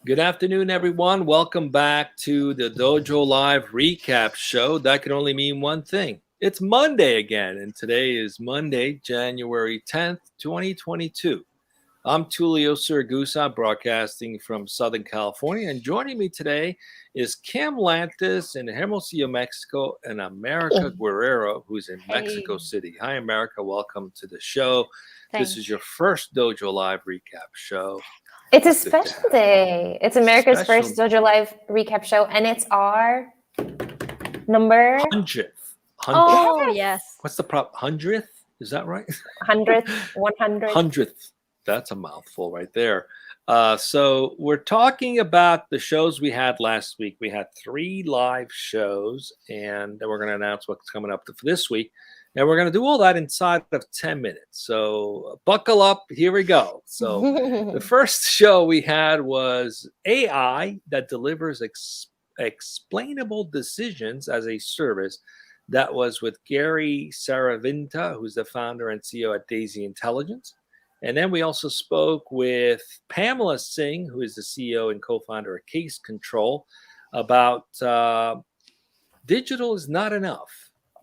Good afternoon, everyone. Welcome back to the Dojo Live recap show. That can only mean one thing. It's Monday again, and today is Monday, January 10th, 2022. I'm Tulio Siragusa, broadcasting from Southern California, and joining me today is Kim Lantis in Hermosillo, Mexico, and America Guerrero, who's in Mexico City. Hi, America. Welcome to the show. This is your first Dojo Live recap show. It's a special day. It's America's first Dojo Live recap show, and it's our number 100th. Oh, yes. What's the prop? 100th? Is that right? 100th, 100th. 100th. That's a mouthful right there. So we're talking about the shows we had last week. We had 3 live shows, and we're going to announce what's coming up for this week. And we're going to do all that inside of 10 minutes. So buckle up. Here we go. So the first show we had was AI that delivers explainable decisions as a service. That was with Gary Saarenvirta, who's the founder and CEO at Daisy Intelligence. And then we also spoke with Pamela Singh, who is the CEO and co-founder of CaseCTRL, about digital is not enough.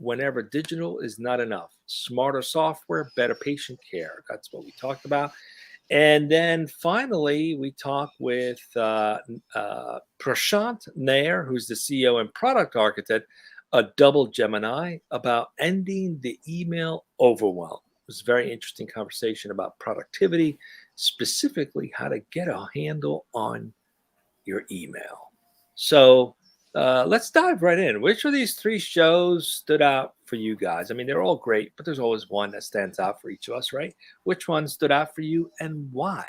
Whenever digital is not enough. Smarter software, better patient care. That's what we talked about. And then finally, we talked with Prashant Nair, who's the CEO and product architect of Double Gemini, about ending the email overwhelm. It was a very interesting conversation about productivity, specifically how to get a handle on your email. So let's dive right in. Which of these 3 shows stood out for you guys? I mean, they're all great, but there's always one that stands out for each of us, right? Which one stood out for you and why?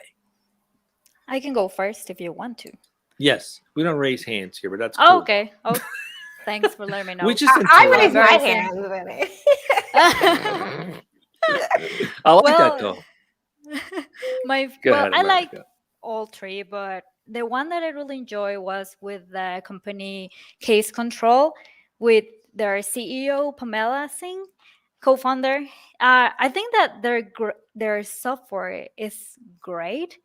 I can go first if you want to. Yes, we don't raise hands here, but that's cool. Oh, okay. Oh, thanks for letting me know. We just I raised my hand. I like that though. I like all 3, but the one that I really enjoy was with the company CaseCTRL with their CEO Pamela Singh, co-founder. I think that their software is great,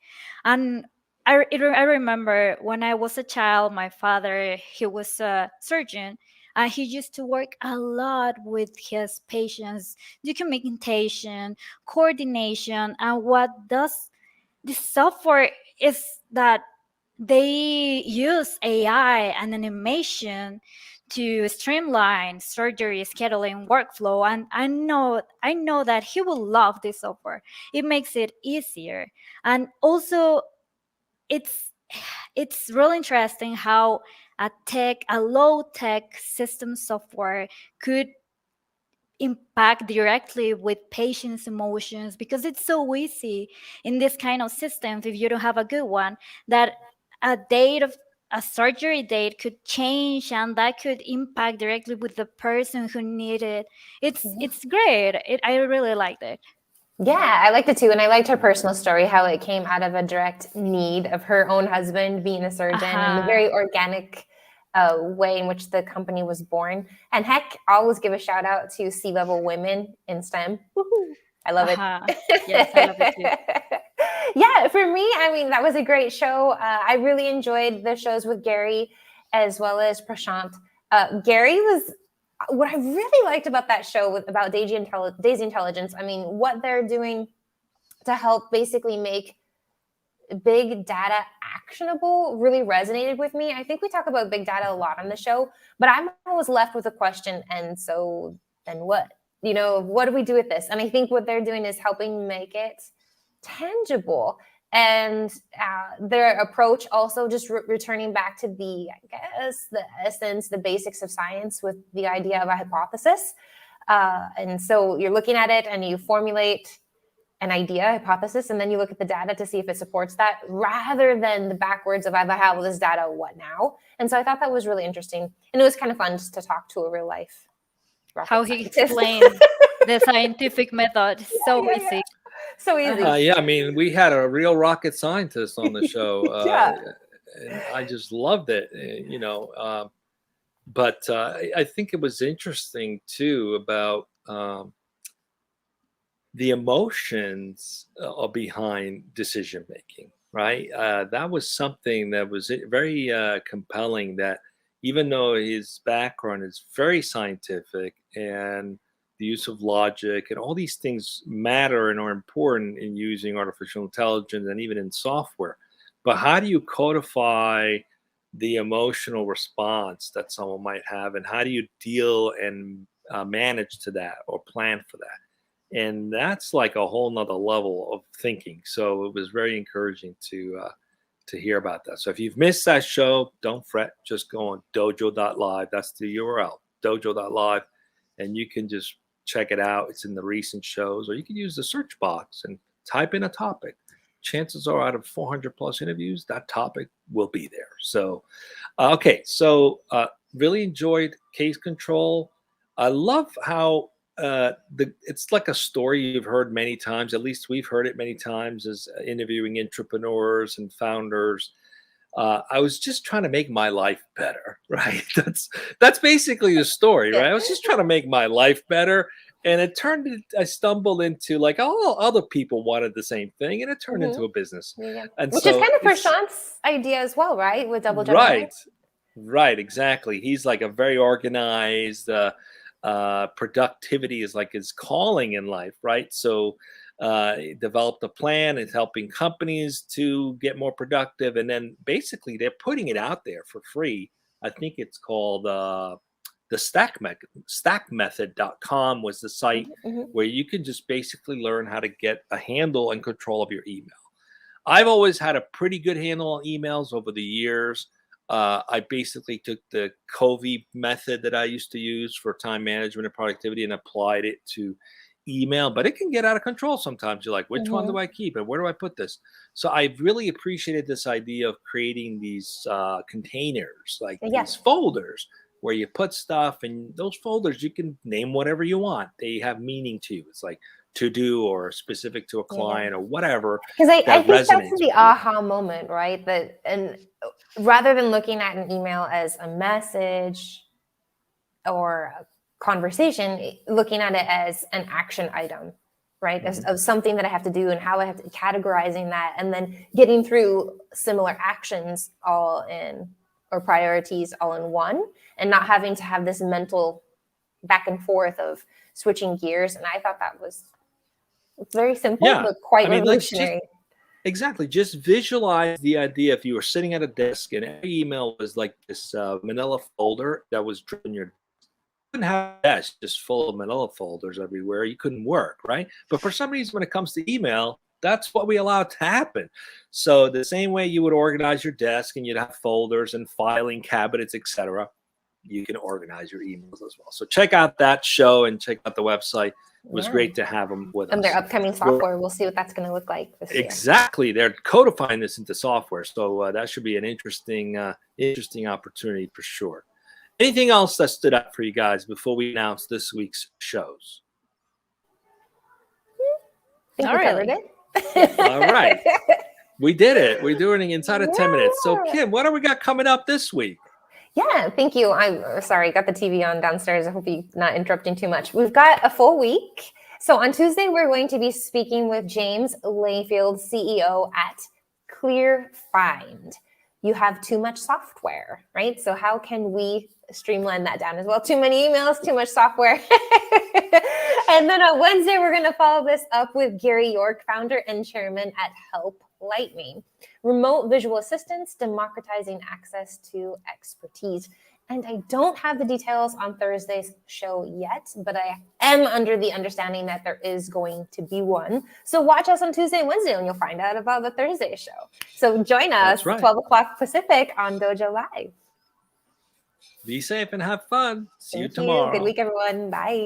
and I remember when I was a child, my father, he was a surgeon. He used to work a lot with his patients, documentation, coordination, and what does this software is that they use AI and animation to streamline surgery scheduling workflow, and I know that he will love this software. It makes it easier, and also it's really interesting how a low tech system software could impact directly with patients' emotions, because it's so easy in this kind of systems, if you don't have a good one, that a surgery date could change, and that could impact directly with the person who needed it. It's great. I really liked it. Yeah, I liked it too. And I liked her personal story, how it came out of a direct need of her own husband being a surgeon, and the very organic way in which the company was born. And heck, I always give a shout out to C-level women in STEM. Woo-hoo. I love it. Yes, I love it too. Yeah, for me, I mean, that was a great show. I really enjoyed the shows with Gary as well as Prashant. Gary was, what I really liked about that show about Daisy Intelligence, I mean, what they're doing to help basically make big data actionable really resonated with me. I think we talk about big data a lot on the show, but I'm always left with a question. And so then what? You know, what do we do with this? And I think what they're doing is helping make it tangible. And their approach also just returning back to the essence, the basics of science with the idea of a hypothesis. And so you're looking at it and you formulate an idea, hypothesis, and then you look at the data to see if it supports that, rather than the backwards of I have this data, what now? And so I thought that was really interesting. And it was kind of fun just to talk to a real life how he explained the scientific method. So easy. So easy. Yeah, I mean, we had a real rocket scientist on the show. And I just loved it, you know. But I think it was interesting, too, about the emotions behind decision making. right? That was something that was very compelling. That even though his background is very scientific and the use of logic and all these things matter and are important in using artificial intelligence and even in software, but how do you codify the emotional response that someone might have, and how do you deal and manage to that or plan for that? And that's like a whole nother level of thinking. So it was very encouraging to hear about that. So if you've missed that show, don't fret. Just go on dojo.live. That's the URL, dojo.live, and you can just check it out. It's in the recent shows, or you can use the search box and type in a topic. Chances are, out of 400 plus interviews, that topic will be there. So, okay. So, really enjoyed Case Control. I love how it's like a story you've heard many times. At least we've heard it many times as interviewing entrepreneurs and founders. I was just trying to make my life better, right? That's basically the story, right? I was just trying to make my life better, and I stumbled into like, oh, other people wanted the same thing, and it turned into a business. And which so is kind of Prashant's idea as well, right? With Double right, right, exactly. He's like a very organized. Productivity is like his calling in life, right? So he developed a plan. It's helping companies to get more productive, and then basically they're putting it out there for free. I think it's called the stackmethod.com was the site where you can just basically learn how to get a handle and control of your email. I've always had a pretty good handle on emails over the years. I basically took the Covey method that I used to use for time management and productivity and applied it to email, but it can get out of control sometimes. You're like, which one do I keep and where do I put this? So I really appreciated this idea of creating these containers, like these folders where you put stuff, and those folders, you can name whatever you want. They have meaning to you. It's like to do or specific to a client or whatever. Because I think that's the aha moment, right? That, and rather than looking at an email as a message or a conversation, looking at it as an action item, right? Of something that I have to do and how I have to categorizing that, and then getting through similar actions all in, or priorities all in one, and not having to have this mental back and forth of switching gears. And I thought that was very simple, but quite revolutionary. Exactly. Just visualize the idea. If you were sitting at a desk and every email was like this manila folder that was driven your, you couldn't have a desk just full of manila folders everywhere. You couldn't work, right? But for some reason, when it comes to email, that's what we allow to happen. So the same way you would organize your desk and you'd have folders and filing cabinets, etc., you can organize your emails as well. So check out that show and check out the website. It was great to have them with us. And their upcoming software, we'll see what that's going to look like this year. Exactly. They're codifying this into software. So that should be an interesting opportunity for sure. Anything else that stood out for you guys before we announce this week's shows? Think we covered it. All right. We did it. We're doing it inside of 10 minutes. So Kim, what do we got coming up this week? Yeah, thank you. I'm sorry, got the TV on downstairs. I hope you're not interrupting too much. We've got a full week. So on Tuesday, we're going to be speaking with James Layfield, CEO at ClearFind. You have too much software, right? So how can we streamline that down as well? Too many emails, too much software. And then on Wednesday, we're going to follow this up with Gary York, founder and chairman at Help Lightning. Remote visual assistance, democratizing access to expertise. And I don't have the details on Thursday's show yet, but I am under the understanding that there is going to be one. So watch us on Tuesday and Wednesday and you'll find out about the Thursday show. So join us 12 o'clock Pacific on Dojo Live. Be safe and have fun. See you tomorrow. Good week, everyone. Bye.